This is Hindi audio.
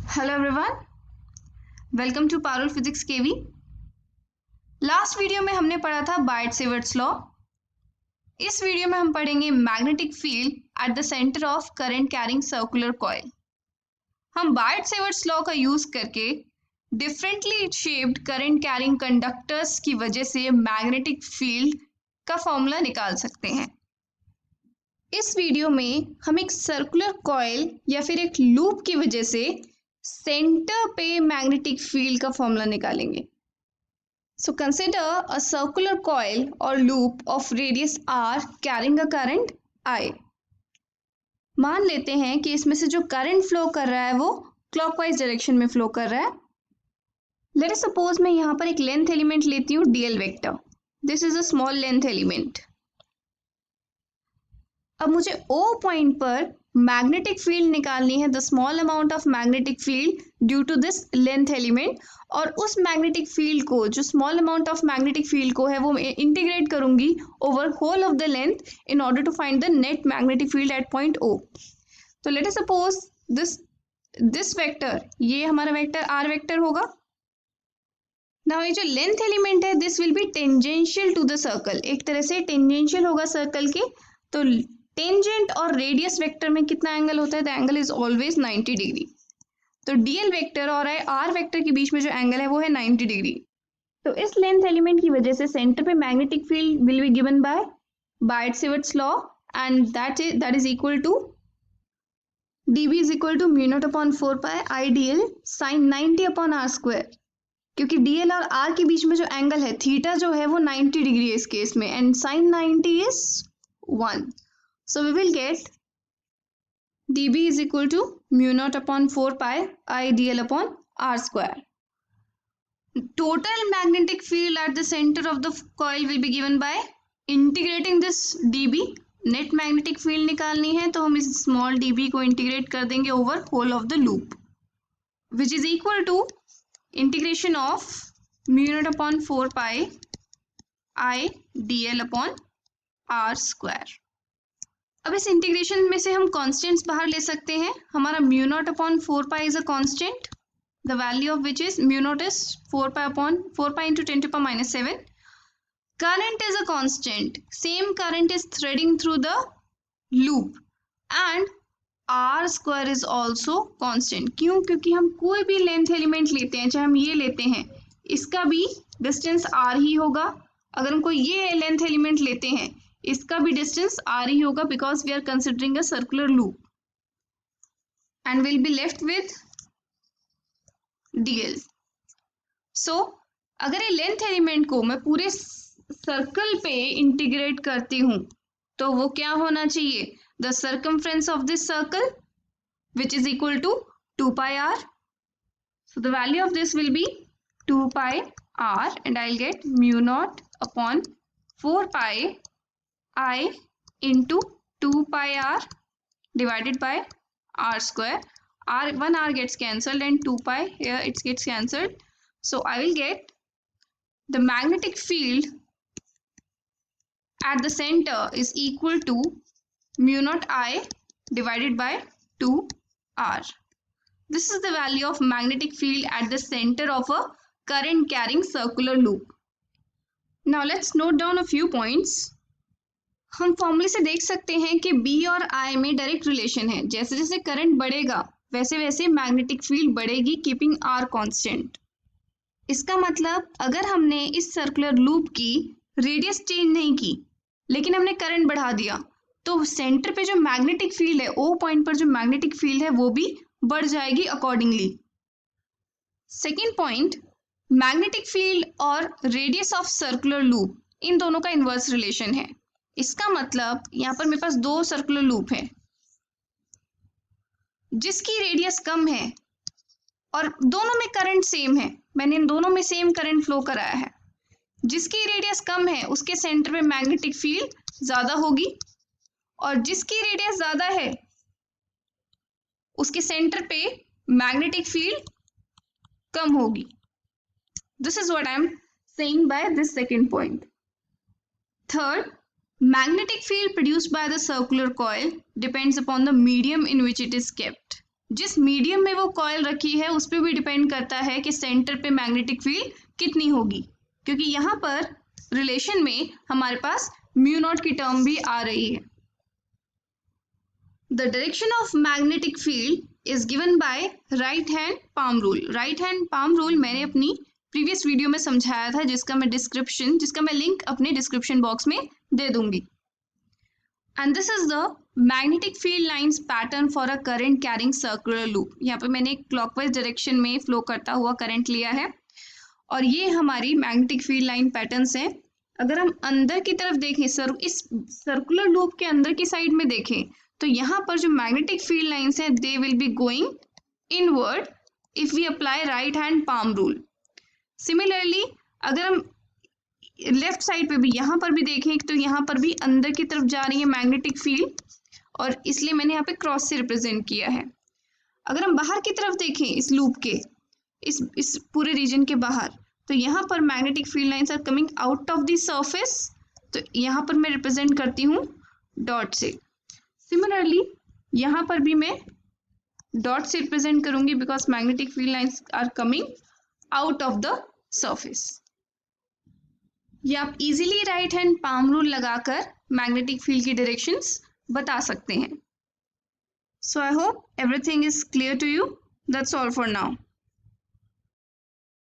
Hello everyone, welcome to Parul physics KV. Last video में हमने पढ़ा था बायट-सेवर्ट्स लॉ। इस वीडियो में हम पढ़ेंगे magnetic field at the centre of current carrying circular coil. हम बायट-सेवर्ट्स लॉ का यूज करके differently shaped current carrying conductors की वजह से मैग्नेटिक फील्ड का फॉर्मूला निकाल सकते हैं। इस वीडियो में हम एक सर्कुलर कॉइल या फिर एक लूप की वजह से सेंटर पे मैग्नेटिक फील्ड का फॉर्मूला निकालेंगे। So consider a circular coil और loop of radius r carrying a current I। मान लेते हैं कि इसमें से जो करंट फ्लो कर रहा है वो क्लॉकवाइज डायरेक्शन में फ्लो कर रहा है। लेट अस सपोज मैं यहाँ पर एक लेंथ एलिमेंट लेती हूँ dl vector. This is a small length element. अब मुझे O पॉइंट पर मैग्नेटिक फील्ड निकालनी है, the small amount of magnetic field due to this length element, और उस मैग्नेटिक फील्ड को, जो small amount of magnetic field को है, वो मैं इंटीग्रेट करूंगी over whole of the length in order to find the net magnetic field at point O। तो let us suppose this vector, ये हमारा वेक्टर R वेक्टर होगा। नाउ ये जो लेंथ एलिमेंट है this will be tangential to the circle, एक तरह से टेंजेंशियल होगा सर्कल के। तो टेंजेंट और रेडियस वेक्टर में कितना एंगल होता है? The angle is always 90 degree. तो डीएल वेक्टर और आर वेक्टर के बीच में जो एंगल है वो है 90 डिग्री। तो इस लेंथ एलिमेंट की वजह से सेंटर पे magnetic field will be given by Biot Savart's law, and that is equal to dB is equal to mu not upon 4 pi I dl sine 90 upon r square. क्योंकि डीएल और आर के बीच में जो एंगल है थीटा जो है वो 90 डिग्री है इस केस में, and sine 90 is 1। So we will get dB is equal to mu naught upon 4 pi I dl upon r square. Total magnetic field at the center of the coil will be given by integrating this dB. Net magnetic field निकालनी है तो हम इस small dB को integrate कर देंगे over whole of the loop, which is equal to integration of mu naught upon 4 pi I dl upon r square. अब इस इंटीग्रेशन में से हम कॉन्स्टेंट्स बाहर ले सकते हैं। हमारा mu not upon 4 pi is a constant, the value of which is mu not is 4 pi upon 4 pi into 10 to power minus 7। Current is a constant, same current is threading through the loop, and R square is also constant. क्यों? क्योंकि हम कोई भी लेंथ एलिमेंट लेते हैं, चाहे हम ये लेते हैं, इसका भी डिस्टेंस आर ही होगा। अगर हम कोई ये लेंथ एलिमेंट लेते हैं, इसका भी डिस्टेंस आर ही होगा, because we are considering a circular loop, and will be left with dl. So अगर ये लेंथ एलिमेंट को मैं पूरे सर्कल पे इंटीग्रेट करती हूं तो वो क्या होना चाहिए? The circumference of this circle which is equal to 2 pi R. So the value of this will be 2 pi R, and I will get mu not upon 4 pi I into 2 pi r divided by r square. One r gets cancelled and 2 pi here it gets cancelled. So I will get the magnetic field at the center is equal to mu naught I divided by 2 r. This is the value of magnetic field at the center of a current carrying circular loop. Now let's note down a few points. हम फॉर्मूले से देख सकते हैं कि B और I में डायरेक्ट रिलेशन है। जैसे जैसे करंट बढ़ेगा वैसे वैसे मैग्नेटिक फील्ड बढ़ेगी, कीपिंग R कांस्टेंट। इसका मतलब अगर हमने इस सर्कुलर लूप की रेडियस चेंज नहीं की लेकिन हमने करंट बढ़ा दिया तो सेंटर पे जो मैग्नेटिक फील्ड है, O पॉइंट पर जो मैग्नेटिक फील्ड है वो भी बढ़ जाएगी accordingly. Second point, magnetic field और रेडियस ऑफ सर्कुलर लूप इन दोनों का इनवर्स रिलेशन है। इसका मतलब यहाँ पर मेरे पास दो सर्कुलर लूप है, जिसकी रेडियस कम है और दोनों में करंट सेम है, मैंने इन दोनों में सेम करंट फ्लो कराया है। जिसकी रेडियस कम है उसके सेंटर पे मैग्नेटिक फील्ड ज्यादा होगी, और जिसकी रेडियस ज्यादा है उसके सेंटर पे मैग्नेटिक फील्ड कम होगी। This is what I am saying by this second point. Third, magnetic field produced by the circular coil depends upon the medium in which it is kept. जिस मीडियम में वो कॉइल रखी है उस पर भी डिपेंड करता है कि सेंटर पे मैग्नेटिक फील्ड कितनी होगी, क्योंकि यहाँ पर रिलेशन में हमारे पास म्यू नॉट की टर्म भी आ रही है। The direction of magnetic field is given by right hand palm rule. Right hand palm rule मैंने अपनी प्रीवियस वीडियो में समझाया था, जिसका मैं लिंक अपने डिस्क्रिप्शन बॉक्स में दे दूंगी। And this is the magnetic field lines pattern for a current carrying circular loop. यहाँ पे मैंने क्लॉकवाइज डायरेक्शन में फ्लो करता हुआ करंट लिया है और ये हमारी मैग्नेटिक फील्ड लाइन पैटर्न्स हैं। अगर हम अंदर की तरफ देखें, इस सर्कुलर लूप के अंदर की साइड में देखें, तो यहाँ पर जो मैग्नेटिक फील्ड लाइंस हैं they will be going inward if we apply right hand palm rule. Similarly अगर हम लेफ्ट साइड पे भी, यहाँ पर भी देखें, तो यहाँ पर भी अंदर की तरफ जा रही है मैग्नेटिक फील्ड, और इसलिए मैंने यहाँ पे क्रॉस से रिप्रेजेंट किया है। अगर हम बाहर की तरफ देखें इस लूप के, इस पूरे रीजन के बाहर, तो यहाँ पर magnetic field lines are coming out of the surface, तो यहाँ पर मैं रिप्रेजेंट करती हूँ डॉट से। सिमिलरली यहाँ पर भी मैं डॉट से रिप्रेजेंट करूंगी because magnetic field lines are coming out of the surface. ये आप easily right hand palm rule लगाकर मैग्नेटिक फील्ड की डायरेक्शंस बता सकते हैं। So I hope everything is clear to you. That's all for now.